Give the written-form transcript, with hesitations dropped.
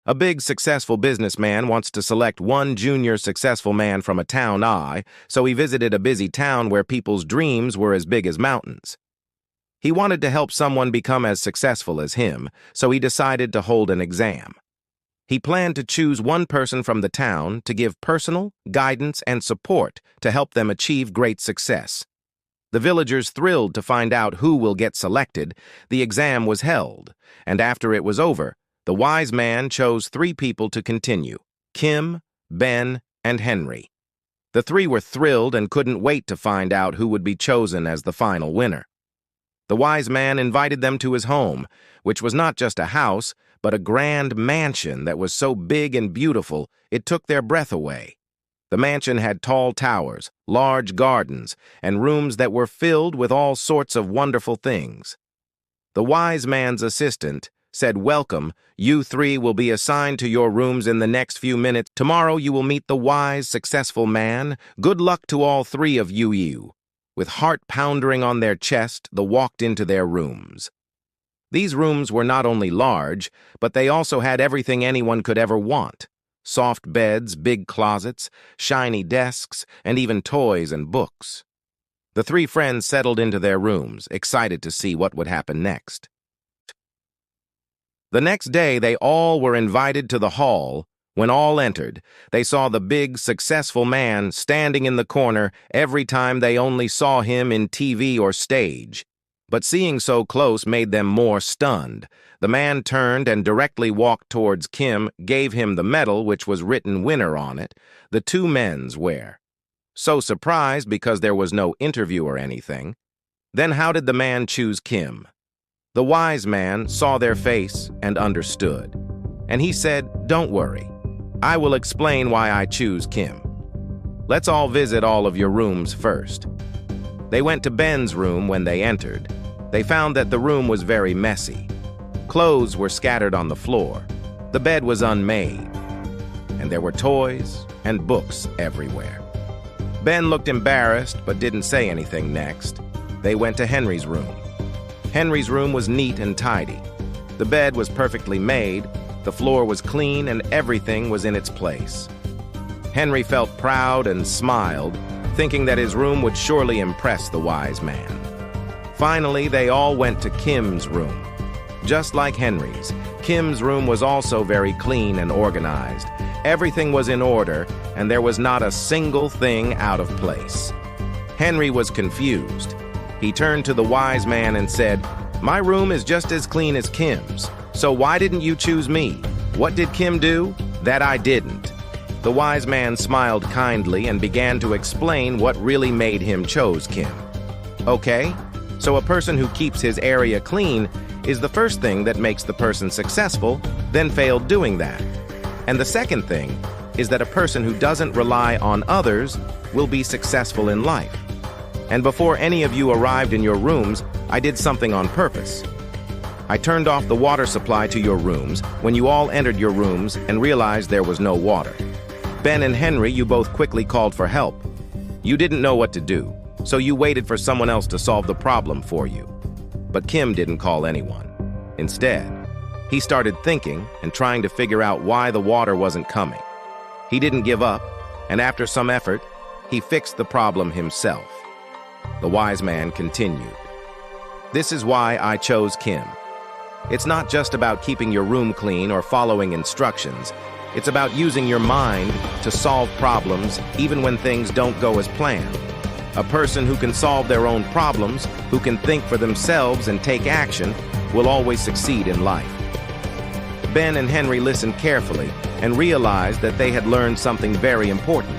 A big, successful businessman wants to select one junior successful man from a town so he visited a busy town where people's dreams were as big as mountains. He wanted to help someone become as successful as him, so he decided to hold an exam. He planned to choose one person from the town to give personal guidance and support to help them achieve great success. The villagers, thrilled to find out who will get selected, the exam was held, and after it was over, the wise man chose 3 people to continue: Kim, Ben, and Henry. The 3 were thrilled and couldn't wait to find out who would be chosen as the final winner. The wise man invited them to his home, which was not just a house, but a grand mansion that was so big and beautiful it took their breath away. The mansion had tall towers, large gardens, and rooms that were filled with all sorts of wonderful things. The wise man's assistant said, "Welcome, you 3 will be assigned to your rooms in the next few minutes. Tomorrow you will meet the wise, successful man. Good luck to all 3 of you." With heart pounding on their chest, they walked into their rooms. These rooms were not only large, but they also had everything anyone could ever want: soft beds, big closets, shiny desks, and even toys and books. The 3 friends settled into their rooms, excited to see what would happen next. The next day, they all were invited to the hall. When all entered, they saw the big, successful man standing in the corner every time they only saw him in TV or stage. But seeing so close made them more stunned. The man turned and directly walked towards Kim, gave him the medal which was written winner on it, the 2 men's wear. So surprised because there was no interview or anything. Then how did the man choose Kim? The wise man saw their face and understood. And he said, "Don't worry. I will explain why I choose Kim. Let's all visit all of your rooms first." They went to Ben's room. When they entered, they found that the room was very messy. Clothes were scattered on the floor. The bed was unmade. And there were toys and books everywhere. Ben looked embarrassed but didn't say anything next. They went to Henry's room. Henry's room was neat and tidy. The bed was perfectly made, the floor was clean, and everything was in its place. Henry felt proud and smiled, thinking that his room would surely impress the wise man. Finally, they all went to Kim's room. Just like Henry's, Kim's room was also very clean and organized. Everything was in order, and there was not a single thing out of place. Henry was confused. He turned to the wise man and said, "My room is just as clean as Kim's, so why didn't you choose me? What did Kim do? That I didn't." The wise man smiled kindly and began to explain what really made him choose Kim. "Okay, so a person who keeps his area clean is the first thing that makes the person successful, then failed doing that. And the second thing is that a person who doesn't rely on others will be successful in life. And before any of you arrived in your rooms, I did something on purpose. I turned off the water supply to your rooms when you all entered your rooms and realized there was no water. Ben and Henry, you both quickly called for help. You didn't know what to do, so you waited for someone else to solve the problem for you. But Kim didn't call anyone. Instead, he started thinking and trying to figure out why the water wasn't coming. He didn't give up, and after some effort, he fixed the problem himself. The wise man continued, "This is why I chose Kim. It's not just about keeping your room clean or following instructions. It's about using your mind to solve problems even when things don't go as planned. A person who can solve their own problems, who can think for themselves and take action, will always succeed in life." Ben and Henry listened carefully and realized that they had learned something very important.